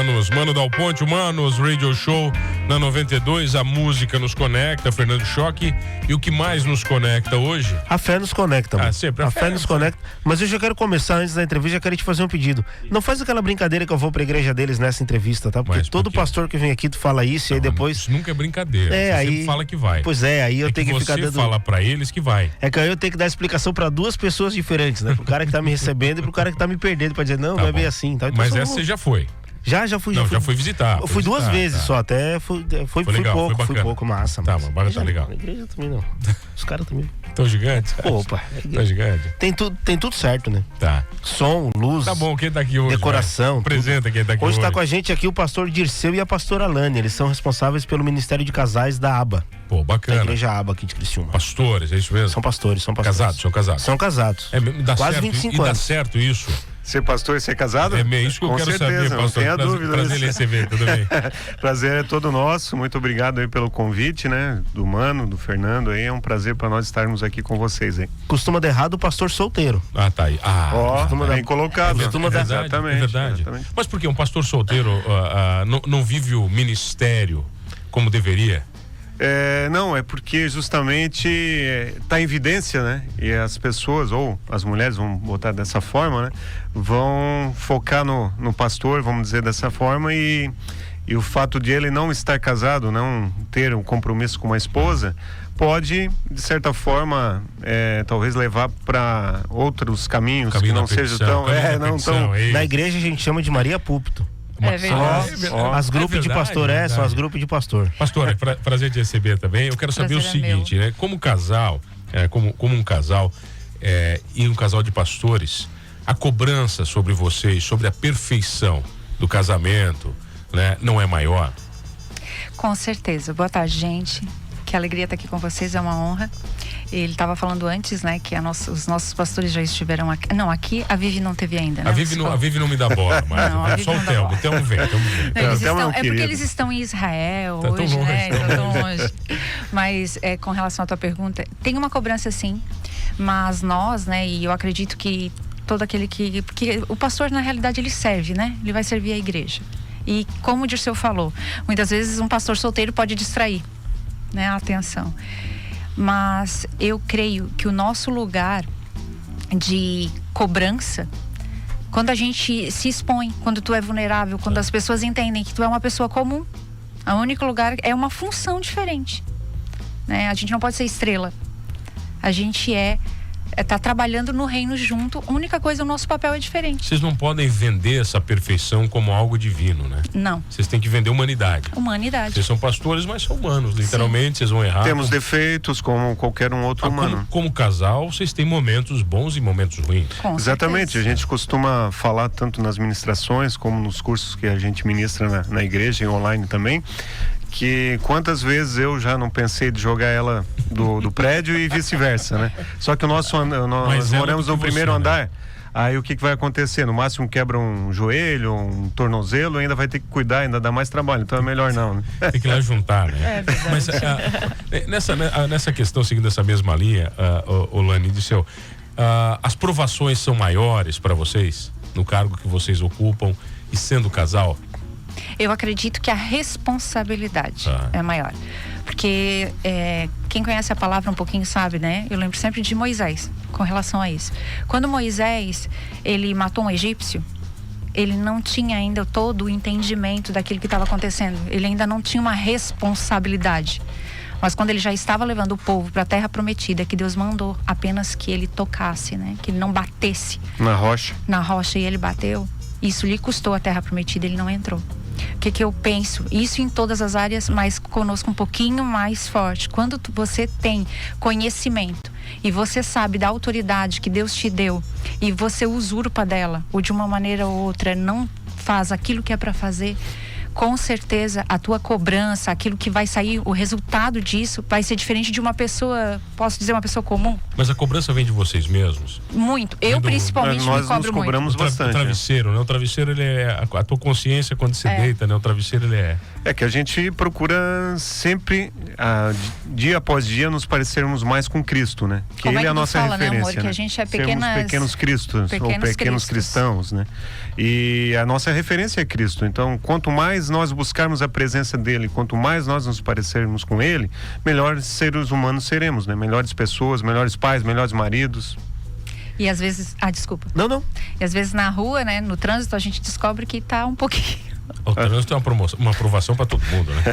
Humanos, Mano Dal Ponte, Humanos, Radio Show na 92, a música nos conecta, Fernando Choque. E o que mais nos conecta hoje? A fé nos conecta, mano. Sempre a fé nos conecta. Mas eu já quero começar, antes da entrevista, já quero te fazer um pedido. Não faz aquela brincadeira que eu vou pra igreja deles nessa entrevista, tá? Porque todo pastor que vem aqui, tu fala isso, e aí depois... Isso nunca é brincadeira. Você aí sempre fala que vai. Pois é, aí eu tenho que ficar dando... Você fala pra eles que vai. É que aí eu tenho que dar explicação pra duas pessoas diferentes, né? Pro cara que tá me recebendo e pro cara que tá me perdendo, pra dizer, não, vai bem assim, tá? Então, mas essa você já foi. Já fui. Já fui visitar. Eu fui duas vezes só, até foi legal, fui pouco, massa. Tá, mas tá legal. A igreja também não. Os caras também. Tão gigantes? Opa. Tão gigante. Tem tudo certo, né? Tá. Som, luz. Tá bom, quem tá aqui hoje? Decoração. Apresenta quem tá aqui hoje. Hoje tá com a gente aqui o pastor Dirceu e a pastora Alane. Eles são responsáveis pelo Ministério de Casais da ABA. Pô, bacana. Da igreja ABA aqui de Criciúma. Pastores, é isso mesmo? São pastores. Casados, são casados. São casados. Quase 25 anos. E dá certo isso? Ser pastor e ser casado? É isso que eu quero saber, pastor. Não tenha dúvida. Prazer em receber, tudo bem? Prazer é todo nosso, muito obrigado aí pelo convite, né? Do Mano, do Fernando aí, é um prazer para nós estarmos aqui com vocês aí. Costuma dar errado o pastor solteiro. Ah, tá aí. Bem colocado. Exatamente. Exatamente. Mas por que um pastor solteiro não vive o ministério como deveria? Não, é porque justamente está em evidência, né? E as pessoas, ou as mulheres, vamos botar dessa forma, né? Vão focar no pastor, vamos dizer dessa forma, e o fato de ele não estar casado, não ter um compromisso com uma esposa, pode, de certa forma, talvez levar para outros caminhos que não sejam tão... Na igreja a gente chama de Maria Púlpito. É verdade. As grupos de pastor, são as grupos de pastor. Pastor, é prazer te receber também. Eu quero saber o seguinte, né? Como casal, como um casal e um casal de pastores, a cobrança sobre vocês, sobre a perfeição do casamento, né, não é maior? Com certeza. Boa tarde, gente. Que alegria estar aqui com vocês, é uma honra. Ele estava falando antes, né, que os nossos pastores já estiveram aqui. Não, aqui a Vivi não teve ainda, né? A Vivi não me dá bola, mas não, só o Telmo. O Telmo vem. Porque eles estão em Israel hoje, tão longe, né? Estão tão longe. Mas com relação à tua pergunta, tem uma cobrança sim, mas nós, né, e eu acredito que todo aquele porque o pastor na realidade ele serve, né? Ele vai servir a igreja. E como o Dirceu falou, muitas vezes um pastor solteiro pode distrair, né, a atenção. Mas eu creio que o nosso lugar de cobrança, quando a gente se expõe, quando tu é vulnerável, quando as pessoas entendem que tu é uma pessoa comum, o único lugar é uma função diferente, né? A gente não pode ser estrela, a gente tá trabalhando no reino junto, a única coisa, o nosso papel é diferente. Vocês não podem vender essa perfeição como algo divino, né? Não. Vocês têm que vender humanidade. Vocês são pastores, mas são humanos, literalmente. Vocês vão errar. Temos defeitos como qualquer um outro humano. Como casal, vocês têm momentos bons e momentos ruins. Exatamente, a gente costuma falar tanto nas ministrações como nos cursos que a gente ministra na igreja e online também, que quantas vezes eu já não pensei de jogar ela do prédio e vice-versa, né? Só que nós moramos no primeiro andar, né? Aí o que vai acontecer? No máximo quebra um joelho, um tornozelo, ainda vai ter que cuidar, ainda dá mais trabalho, então é melhor não, né? Tem que ir lá juntar, né? Mas nessa questão, seguindo essa mesma linha, Olane, Dirceu, as provações são maiores para vocês, no cargo que vocês ocupam e sendo casal? Eu acredito que a responsabilidade é maior. Porque quem conhece a palavra um pouquinho sabe, né? Eu lembro sempre de Moisés com relação a isso. Quando Moisés, ele matou um egípcio, ele não tinha ainda todo o entendimento daquilo que estava acontecendo. Ele ainda não tinha uma responsabilidade. Mas quando ele já estava levando o povo para a terra prometida, que Deus mandou apenas que ele tocasse, né? Que ele não batesse na rocha. E ele bateu. Isso lhe custou a terra prometida, ele não entrou. O que eu penso? Isso em todas as áreas, mas conosco um pouquinho mais forte. Quando você tem conhecimento e você sabe da autoridade que Deus te deu e você usurpa dela, ou de uma maneira ou outra não faz aquilo que é para fazer, com certeza a tua cobrança, aquilo que vai sair, o resultado disso vai ser diferente de uma pessoa, posso dizer, uma pessoa comum. Mas a cobrança vem de vocês mesmos? Muito. Eu principalmente me cobro muito. Nós cobramos bastante. O travesseiro, né? O travesseiro, ele é a tua consciência quando você deita, né? O travesseiro, ele é... É que a gente procura sempre, dia após dia, nos parecermos mais com Cristo, né? Que Como ele é a nossa referência, né, amor? Que a gente é sermos pequenos cristos, ou pequenos cristãos, né? E a nossa referência é Cristo. Então, quanto mais nós buscarmos a presença dele, quanto mais nós nos parecermos com ele, melhores seres humanos seremos, né? Melhores pessoas, melhores pais, melhores maridos. E às vezes... desculpa. Não. E às vezes na rua, né? No trânsito, a gente descobre que tá um pouquinho... O trânsito é uma aprovação para todo mundo, né?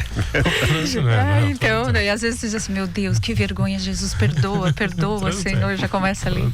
Então, daí às vezes você diz assim, meu Deus, que vergonha, Jesus, perdoa, Senhor, já começa ali.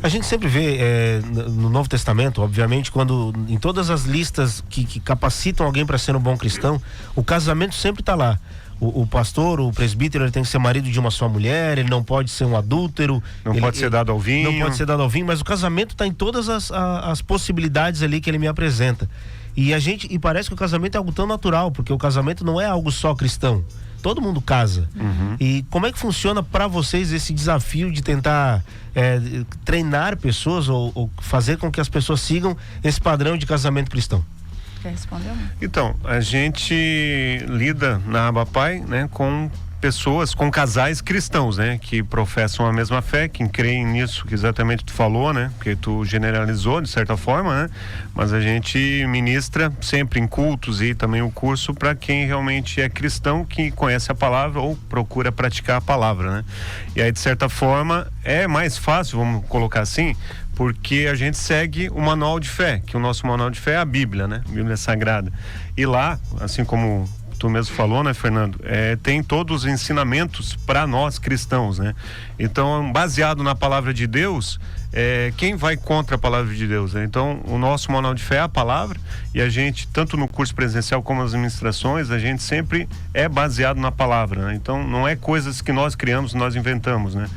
A gente sempre vê no Novo Testamento, obviamente, quando em todas as listas que capacitam alguém para ser um bom cristão, o casamento sempre está lá. O pastor, o presbítero, ele tem que ser marido de uma só mulher, ele não pode ser um adúltero. Não pode ser dado ao vinho. Não pode ser dado ao vinho, mas o casamento está em todas as possibilidades ali que ele me apresenta. E parece que o casamento é algo tão natural, porque o casamento não é algo só cristão. Todo mundo casa. Uhum. E como é que funciona para vocês esse desafio de tentar treinar pessoas ou fazer com que as pessoas sigam esse padrão de casamento cristão? Quer responder? Então, a gente lida na Abapai, né, com pessoas, com casais cristãos, né, que professam a mesma fé, que creem nisso que exatamente tu falou, né, porque tu generalizou de certa forma, né, mas a gente ministra sempre em cultos e também o curso para quem realmente é cristão, que conhece a palavra ou procura praticar a palavra, né. E aí, de certa forma, é mais fácil, vamos colocar assim, porque a gente segue o manual de fé, que o nosso manual de fé é a Bíblia, né, a Bíblia Sagrada. E lá, assim como tu mesmo falou, né, Fernando? Tem todos os ensinamentos para nós cristãos, né? Então, baseado na palavra de Deus, quem vai contra a palavra de Deus, né? Então, o nosso manual de fé é a palavra, e a gente, tanto no curso presencial como nas ministrações, a gente sempre é baseado na palavra, né? Então, não é coisas que nós criamos, nós inventamos, né?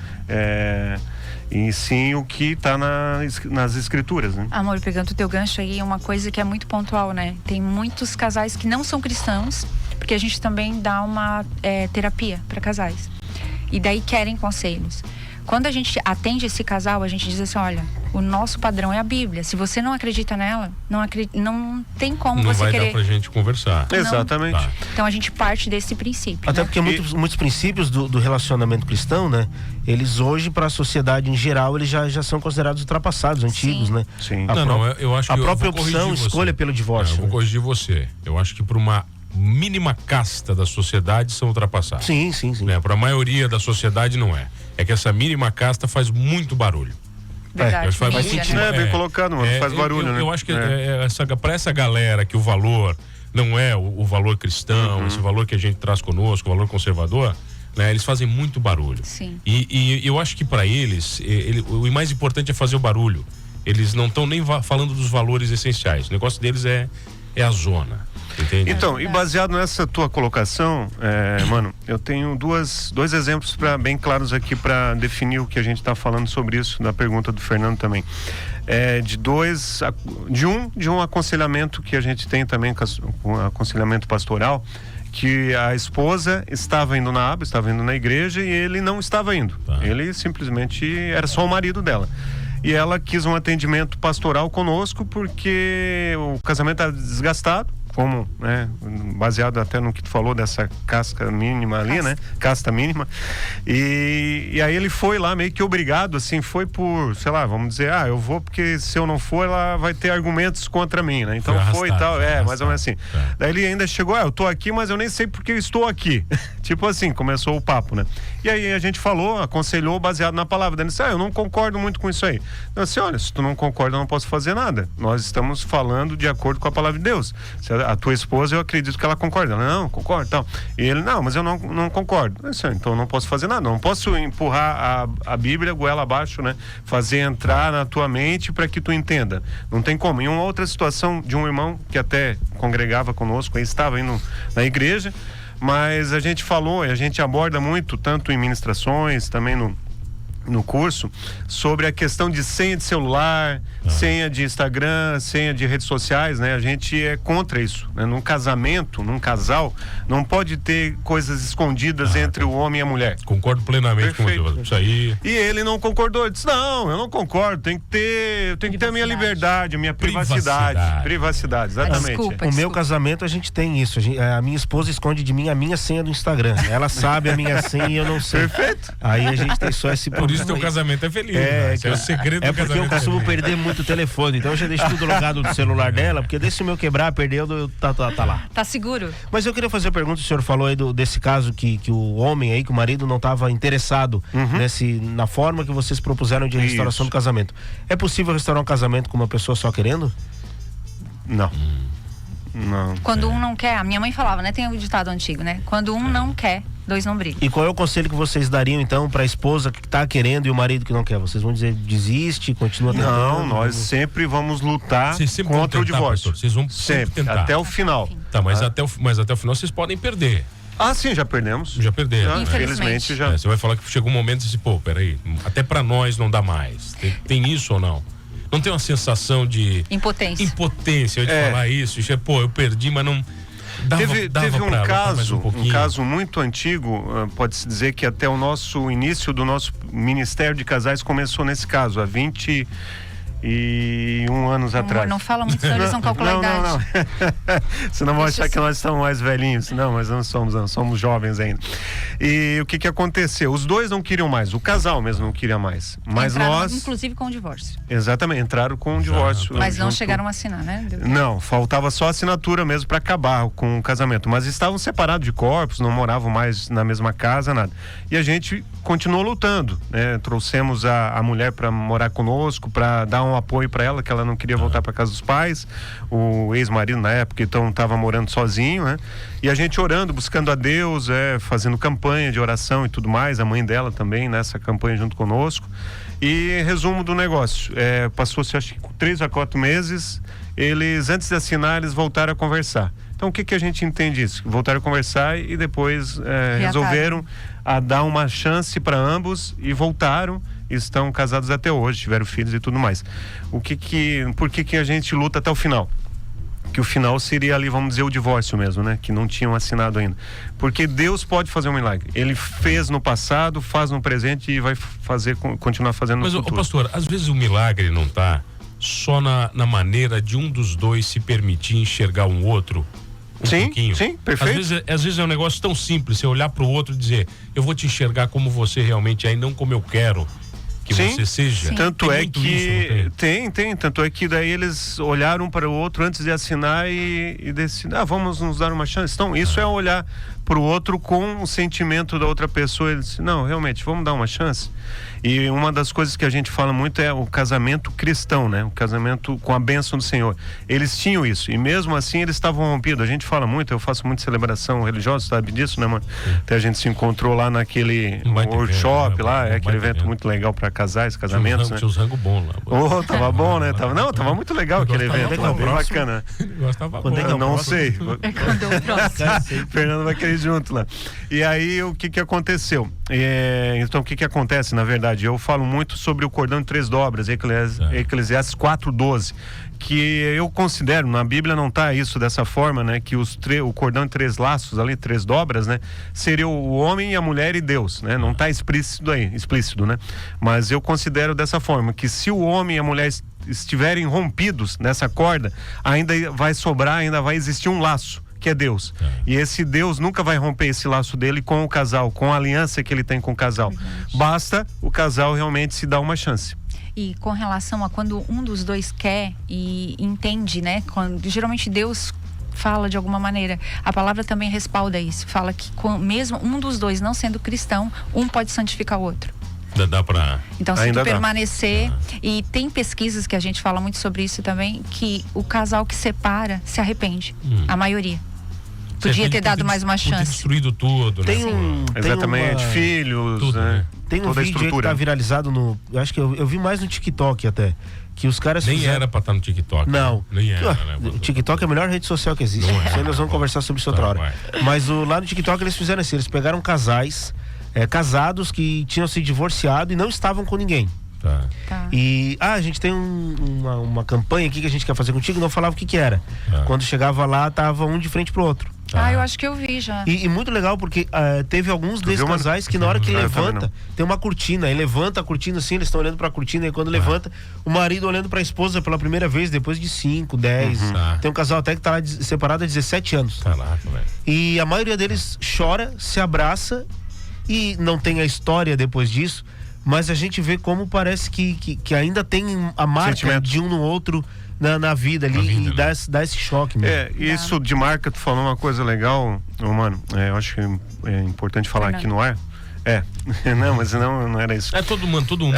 E sim o que está nas escrituras, né? Amor, pegando o teu gancho aí, uma coisa que é muito pontual, né? Tem muitos casais que não são cristãos, porque a gente também dá uma terapia para casais. E daí querem conselhos. Quando a gente atende esse casal, a gente diz assim, olha, o nosso padrão é a Bíblia. Se você não acredita nela, não tem como não você vai querer... dar pra gente conversar. Não. Exatamente. Tá. Então a gente parte desse princípio. Até né? porque muitos princípios do relacionamento cristão, né? Eles hoje, para a sociedade em geral, eles já são considerados ultrapassados, antigos, né? Sim. Eu acho que a própria opção, escolha pelo divórcio. Eu vou corrigir você. Eu acho que para uma mínima casta da sociedade são ultrapassados. Sim. Né? Para a maioria da sociedade não é. É que essa mínima casta faz muito barulho. Verdade. Faz mídia, sentido. né? Bem colocado, mano. Faz barulho, né? Eu acho que para essa galera que o valor não é o valor cristão, esse valor que a gente traz conosco, o valor conservador, né? Eles fazem muito barulho. Sim. E eu acho que para eles, o mais importante é fazer o barulho. Eles não estão nem falando dos valores essenciais. O negócio deles é a zona. Entende? Então, e baseado nessa tua colocação, mano, eu tenho dois exemplos bem claros aqui para definir o que a gente está falando sobre isso, da pergunta do Fernando também. De um aconselhamento que a gente tem também, com aconselhamento pastoral, que a esposa estava indo na igreja e ele não estava indo. Tá. Ele simplesmente era só o marido dela. E ela quis um atendimento pastoral conosco porque o casamento estava desgastado, como, né, baseado até no que tu falou dessa casca mínima ali, né? Casta mínima. E aí ele foi lá meio que obrigado, assim, foi por, sei lá, vamos dizer, eu vou porque se eu não for, ela vai ter argumentos contra mim, né? Então foi e tal, mais ou menos assim. Daí ele ainda chegou, eu tô aqui, mas eu nem sei porque eu estou aqui. Tipo assim, começou o papo, né? E aí a gente falou, aconselhou baseado na palavra. Ele disse, eu não concordo muito com isso aí. Então assim, olha, se tu não concorda, eu não posso fazer nada. Nós estamos falando de acordo com a palavra de Deus. A tua esposa, eu acredito que ela concorda. Ela, não, concordo, tal. E ele, não, mas eu não concordo. Então eu não posso fazer nada. Não posso empurrar a Bíblia goela abaixo, né? Fazer entrar na tua mente para que tu entenda. Não tem como. Em uma outra situação de um irmão que até congregava conosco, estava indo na igreja, mas a gente falou e a gente aborda muito, tanto em ministrações, também no curso sobre a questão de senha de celular, senha de Instagram, senha de redes sociais, né? A gente é contra isso, né? Num casamento, num casal, não pode ter coisas escondidas entre o homem e a mulher. Concordo plenamente com você. Isso aí. E ele não concordou, ele disse: não, eu não concordo, tem que ter a minha liberdade, a minha privacidade, exatamente. O meu casamento, a gente tem isso. A minha esposa esconde de mim a minha senha do Instagram. Ela sabe a minha senha e eu não sei. Perfeito. Aí a gente tem só esse problema. Por isso teu casamento é feliz. É o segredo do casamento. É porque eu costumo perder muito o telefone, então eu já deixo tudo logado no celular dela, porque daí se o meu quebrar, perdeu, tá lá. Tá seguro. Mas eu queria fazer uma pergunta, o senhor falou aí desse caso que o homem aí, que o marido não estava interessado na forma que vocês propuseram de restauração do casamento. É possível restaurar um casamento com uma pessoa só querendo? Não. Não. Quando um não quer, a minha mãe falava, né? Tem um ditado antigo, né? Quando um não quer, dois não brigam. E qual é o conselho que vocês dariam então para a esposa que tá querendo e o marido que não quer? Vocês vão dizer desiste, continua tentando? Não, nós sempre vamos lutar contra o divórcio. Vocês vão sempre tentar. Até o final. Tá, mas até o final vocês podem perder. Ah, sim, já perdemos. Já perderam. Infelizmente já. Você vai falar que chegou um momento e disse, pô, peraí, até pra nós não dá mais. Tem isso ou não? Não tem uma sensação de impotência de falar isso? Pô, eu perdi, mas não teve um caso muito antigo, pode-se dizer que até o início do nosso Ministério de Casais começou nesse caso, há 21 anos atrás. Não fala muito, senão eles vão calcular a idade. Não. Senão vão achar que nós estamos mais velhinhos. Não, mas não somos jovens ainda. E o que aconteceu? Os dois não queriam mais, o casal mesmo não queria mais. Mas entraram, inclusive com o divórcio. Exatamente, entraram com o divórcio. Mas não chegaram a assinar, né? Não, faltava só a assinatura mesmo para acabar com o casamento. Mas estavam separados de corpos, não moravam mais na mesma casa, nada. E a gente continuou lutando, né? Trouxemos a mulher para morar conosco, para dar um apoio para ela, que ela não queria voltar para casa dos pais. O ex-marido na época então estava morando sozinho, né? E a gente orando, buscando a Deus, fazendo campanha de oração e tudo mais, a mãe dela também nessa campanha junto conosco. E resumo do negócio, passou-se acho que 3 a 4 meses, eles antes de assinar, eles voltaram a conversar. Então o que a gente entende disso? Voltaram a conversar e depois resolveram a dar uma chance para ambos e voltaram. Estão casados até hoje, tiveram filhos e tudo mais. Por que a gente luta até o final? Que o final seria ali, vamos dizer, o divórcio mesmo, né? Que não tinham assinado ainda. Porque Deus pode fazer um milagre. Ele fez no passado, faz no presente e vai continuar fazendo no futuro. Mas, pastor, às vezes o milagre não tá só na maneira de um dos dois se permitir enxergar um outro pouquinho. Sim, perfeito. Às vezes é um negócio tão simples, você olhar pro outro e dizer, eu vou te enxergar como você realmente é e não como eu quero que você seja. Tanto é que tanto é que daí eles olharam para o outro antes de assinar e decidiram, vamos nos dar uma chance. Então isso é olhar para o outro com o sentimento da outra pessoa. Ele disse, não, realmente, vamos dar uma chance. E uma das coisas que a gente fala muito é o casamento cristão, né? O casamento com a bênção do Senhor. Eles tinham isso e mesmo assim eles estavam rompidos. A gente fala muito, eu faço muita celebração religiosa, sabe disso, né, mano? Até a gente se encontrou lá naquele workshop lá, aquele evento muito legal para casais, casamentos, né? Tinha os rango bom lá. Tava bom, né? Tava muito legal aquele evento lá, bem bacana. Eu não sei. Fernando vai querer junto lá. E aí o que aconteceu? Então o que acontece na verdade? Eu falo muito sobre o cordão de 3 dobras, Eclesiastes 4:12, que eu considero, na Bíblia não está isso dessa forma, né? Que o cordão de 3 laços ali, 3 dobras, né? Seria o homem, a mulher e Deus, né? Não está explícito, né? Mas eu considero dessa forma, que se o homem e a mulher estiverem rompidos nessa corda, ainda vai sobrar, ainda vai existir um laço, que é Deus. E esse Deus nunca vai romper esse laço dele com o casal, com a aliança que ele tem com o casal. Basta o casal realmente se dar uma chance. E com relação a quando um dos dois quer e entende, né? Geralmente Deus fala de alguma maneira. A palavra também respalda isso. Fala que mesmo um dos dois não sendo cristão, um pode santificar o outro. Dá pra... Então, se tu permanecer, e tem pesquisas que a gente fala muito sobre isso também, que o casal que separa se arrepende, a maioria. Podia ter dado mais uma chance. Destruído tudo, né? Exatamente, filhos, tudo, né? Tem um vídeo aí que tá viralizado no... Eu acho que eu vi mais no TikTok até. Que os caras nem era pra estar no TikTok. Não. Nem era, né? O TikTok é a melhor rede social que existe. Isso aí nós vamos conversar sobre isso outra hora. Mas lá no TikTok eles fizeram assim, eles pegaram casais casados que tinham se divorciado e não estavam com ninguém. Tá. E a gente tem uma campanha aqui que a gente quer fazer contigo, não falava o que era. Quando chegava lá, tava um de frente pro outro. Eu acho que eu vi já. E muito legal porque teve alguns desses casais que na hora que levanta, tem uma cortina, aí levanta a cortina assim, eles estão olhando pra cortina, e quando levanta, o marido olhando pra esposa pela primeira vez, depois de 5, 10. Tem um casal até que tá lá separado há 17 anos. Caraca, velho. E a maioria deles chora, se abraça e não tem a história depois disso, mas a gente vê como parece que ainda tem a marca de um no outro na vida ali, e dá esse choque mesmo. Isso de marca, tu falou uma coisa legal, mano, eu acho que é importante falar aqui no ar. Não, mas não era isso. Todo mundo. Todo mundo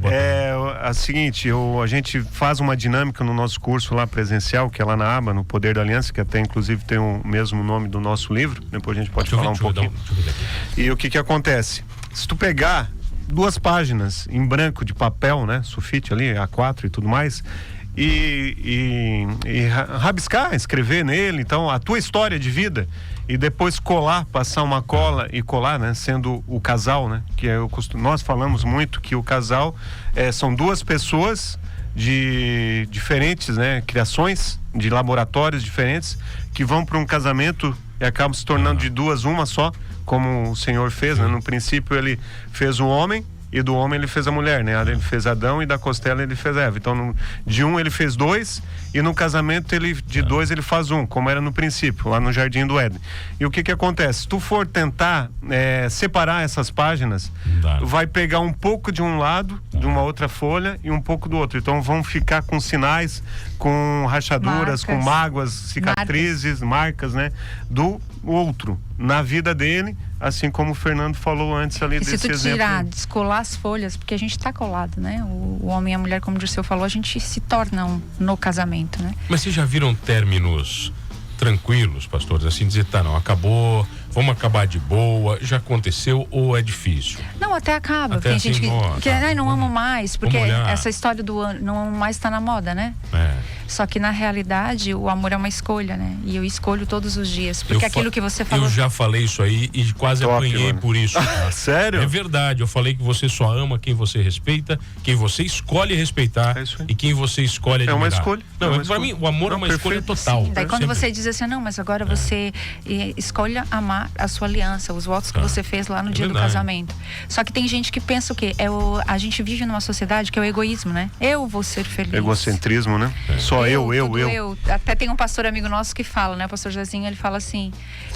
é a seguinte, a gente faz uma dinâmica no nosso curso lá presencial, que é lá na aba, no Poder da Aliança, que até inclusive tem o mesmo nome do nosso livro, depois a gente pode falar um pouquinho. E o que acontece? Se tu pegar 2 páginas em branco de papel, né, sulfite ali, A4 e tudo mais, e rabiscar, escrever nele, então, a tua história de vida, e depois passar uma cola e colar, né, sendo o casal, né, que nós falamos muito que o casal são 2 pessoas de diferentes, né, criações, de laboratórios diferentes, que vão para um casamento e acabam se tornando de 2 uma só, como o Senhor fez, né? No princípio ele fez o homem, e do homem ele fez a mulher, né? Ele fez Adão, e da costela ele fez Eva. Então de um ele fez 2, e no casamento de 2 ele faz 1, como era no princípio, lá no Jardim do Éden. E o que acontece? Se tu for tentar separar essas páginas, vai pegar um pouco de um lado, de uma outra folha, e um pouco do outro. Então vão ficar com sinais, com rachaduras, com mágoas, cicatrizes, marcas, né? Do outro, na vida dele, assim como o Fernando falou antes ali desse exemplo. Se tu tirar, descolar as folhas, porque a gente tá colado, né? O homem e a mulher, como o Dirceu falou, a gente se torna no casamento, né? Mas vocês já viram términos tranquilos, pastores? Assim, dizer, não, acabou, vamos acabar de boa, já aconteceu, ou é difícil? Não, até acaba. Tem gente que não amo mais, porque essa história do não amo mais tá na moda, né? Só que na realidade o amor é uma escolha, né? E eu escolho todos os dias, porque aquilo que você falou... Eu já falei isso aí e quase apanhei por isso. Sério? É verdade, eu falei que você só ama quem você respeita, quem você escolhe respeitar e quem você escolhe admirar. É uma escolha. Não, pra mim o amor é uma escolha total. Sim, daí quando você diz assim, não, mas agora você escolhe amar a sua aliança, os votos que você fez lá no dia do casamento. Só que tem gente que pensa o quê? A gente vive numa sociedade que é o egoísmo, né? Eu vou ser feliz. Egocentrismo, né? Só eu. Até tem um pastor amigo nosso que fala, né? O pastor Jazinho, ele fala assim,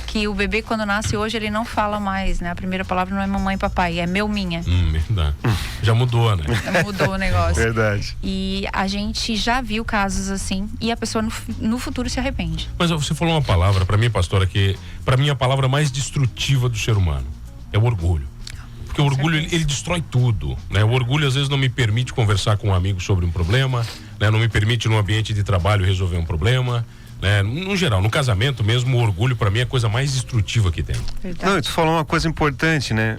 que o bebê quando nasce hoje, ele não fala mais, né? A primeira palavra não é mamãe e papai, é meu, minha. Verdade. Já mudou, né? Mudou o negócio. Verdade. E a gente já viu casos assim, e a pessoa no futuro se arrepende. Mas você falou uma palavra pra mim, pastora, que pra mim é a palavra mais destrutiva do ser humano, é o orgulho. Porque o orgulho, ele destrói tudo, né? O orgulho às vezes não me permite conversar com um amigo sobre um problema, né? Não me permite no ambiente de trabalho resolver um problema, né? No geral, no casamento mesmo, o orgulho pra mim é a coisa mais destrutiva que tem. Não, e tu falou uma coisa importante, né?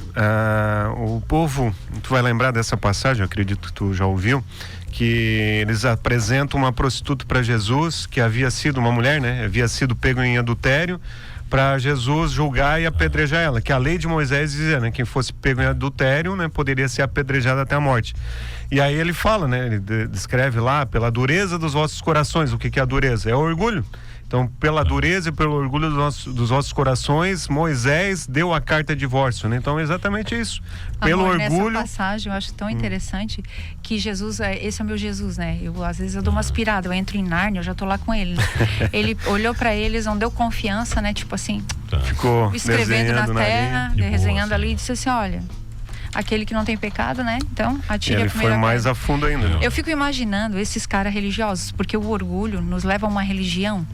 O povo, tu vai lembrar dessa passagem, eu acredito que tu já ouviu, que eles apresentam uma prostituta para Jesus, que havia sido uma mulher, né? Havia sido pego em adultério, para Jesus julgar e apedrejar ela, que a lei de Moisés dizia, né, quem fosse pego em adultério, né, poderia ser apedrejado até a morte. E aí ele fala, né, ele descreve lá, pela dureza dos vossos corações. O que é a dureza? É o orgulho. Então, pela dureza e pelo orgulho dos vossos corações, Moisés deu a carta de divórcio, né? Então, é exatamente isso. Pelo orgulho... Nessa passagem, eu acho tão interessante que Jesus, esse é o meu Jesus, né? Às vezes eu dou uma aspirada, eu entro em Nárnia, eu já tô lá com ele, né? Ele olhou pra eles, não deu confiança, né? Tipo assim, ficou escrevendo na terra, desenhando ali, e disse assim, olha... Aquele que não tem pecado, né? Então, atire a primeira pedra. Ele foi mais a fundo ainda. Né? Eu fico imaginando esses caras religiosos, porque o orgulho nos leva a uma religião,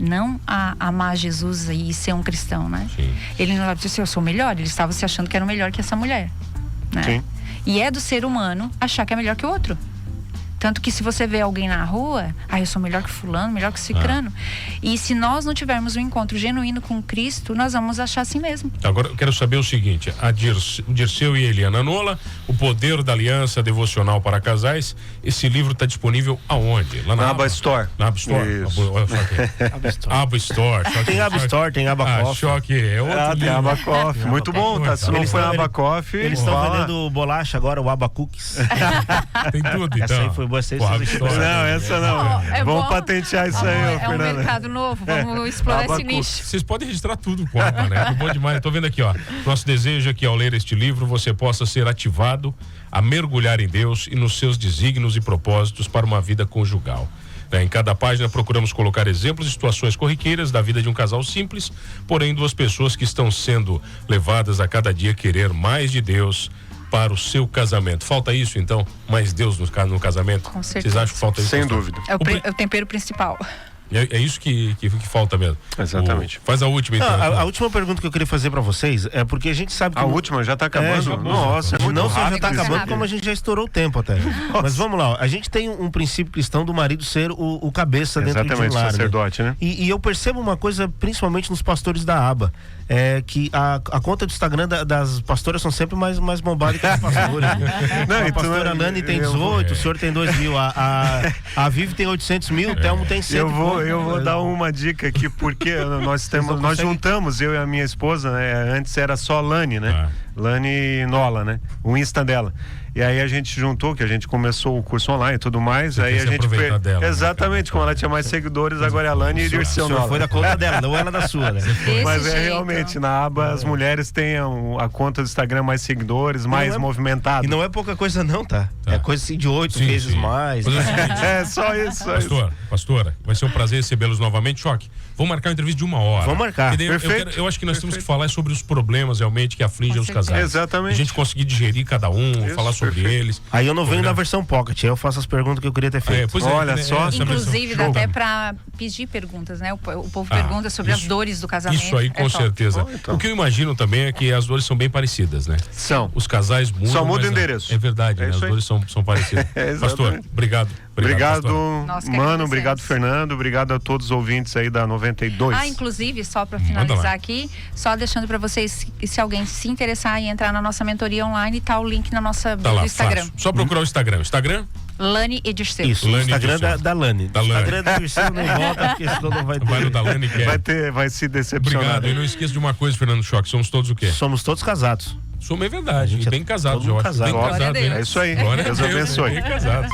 não a amar Jesus e ser um cristão, né? Sim. Ele não disse assim, eu sou melhor, ele estava se achando que era melhor que essa mulher, né? Sim. E é do ser humano achar que é melhor que o outro. Tanto que se você vê alguém na rua, eu sou melhor que fulano, melhor que cicrano. E se nós não tivermos um encontro genuíno com Cristo, nós vamos achar assim mesmo. Agora eu quero saber o seguinte, o Dirceu e Eliana Nola, O Poder da Aliança Devocional para Casais, esse livro está disponível aonde? Lá na Aba Store. Na Aba Store? Aba Store. Tem Aba Store, tem Aba Coffee. Choque, é outro tem Aba Coffee. Muito bom, tá? Se não foi Aba Coffee, eles estão vendendo bolacha agora, o Aba Cookies. Tem tudo, então. Essa aí foi boa, não, essa não. Vamos patentear isso aí, Fernando. É um mercado novo, vamos explorar esse nicho. Vocês podem registrar tudo com a Aba, né? É bom demais. Eu tô vendo aqui, ó. Nosso desejo é que ao ler este livro você possa ser ativado a mergulhar em Deus e nos seus desígnios e propósitos para uma vida conjugal. Em cada página procuramos colocar exemplos e situações corriqueiras da vida de um casal simples, porém duas pessoas que estão sendo levadas a cada dia a querer mais de Deus para o seu casamento. Falta isso, então? Mais Deus no casamento? Com certeza. Vocês acham que falta isso? Sem dúvida. É o tempero principal. É isso que falta mesmo. Exatamente. Faz a última, então. A última pergunta que eu queria fazer para vocês é porque a gente sabe que... A última já tá acabando? Nossa, não só já tá acabando, rápido. como a gente já estourou o tempo até. Mas vamos lá, a gente tem um princípio cristão do marido ser o cabeça dentro de um lar, sacerdote, né? E eu percebo uma coisa, principalmente nos pastores da Aba, que a conta do Instagram das pastoras são sempre mais bombadas que os pastores. A pastora Lani tem 18, o senhor tem 2.000, a Vivi tem 800 mil, o Telmo tem 100. Eu vou dar uma dica aqui, porque nós juntamos, eu e a minha esposa, né? Antes era só Lani, né? Lani Nola, né? O Insta dela. E aí a gente juntou, que a gente começou o curso online e tudo mais. Aí a gente dela, exatamente, como ela tinha mais seguidores, agora é a Lani e Dirceu Nola. Foi da conta dela, não ela da sua, né? Mas realmente, na aba as mulheres têm a conta do Instagram mais seguidores, mais movimentada. E não é pouca coisa não, tá? É coisa assim de 8 vezes mais. Só isso. Pastora, vai ser um prazer recebê-los novamente. Choque, vamos marcar uma entrevista de 1 hora. Vamos marcar. Eu acho que nós temos que falar sobre os problemas realmente que afligem os casais. Exatamente. A gente conseguir digerir cada um, falar sobre eles. Aí eu não venho na versão pocket, aí eu faço as perguntas que eu queria ter feito. Olha só. Inclusive, dá até pra pedir perguntas, né? O povo pergunta sobre as dores do casamento. Isso aí, com certeza. O que eu imagino também é que as dores são bem parecidas, né? São. Os casais mudam. Só muda o endereço. É verdade, né? As dores são parecidas. Pastor, obrigado. Obrigado, Mano, obrigado, agradecemos. Fernando, obrigado a todos os ouvintes aí da 92. Inclusive, só para finalizar aqui, só deixando para vocês, se alguém se interessar em entrar na nossa mentoria online, tá o link na nossa do Instagram. Fácil. Só procurar o Instagram. Lani e Dirceu. Isso, o Instagram da Lani. Da Lani. O Instagram do Dirceu não volta, porque senão não vai ter. Vai no da Lani, vai se decepcionar. Obrigado. E não esqueça de uma coisa, Fernando Choque, somos todos o quê? Somos todos casados. Somos, é verdade. E bem casados, eu acho. Bem casados. É isso aí. Deus abençoe. Bem casados.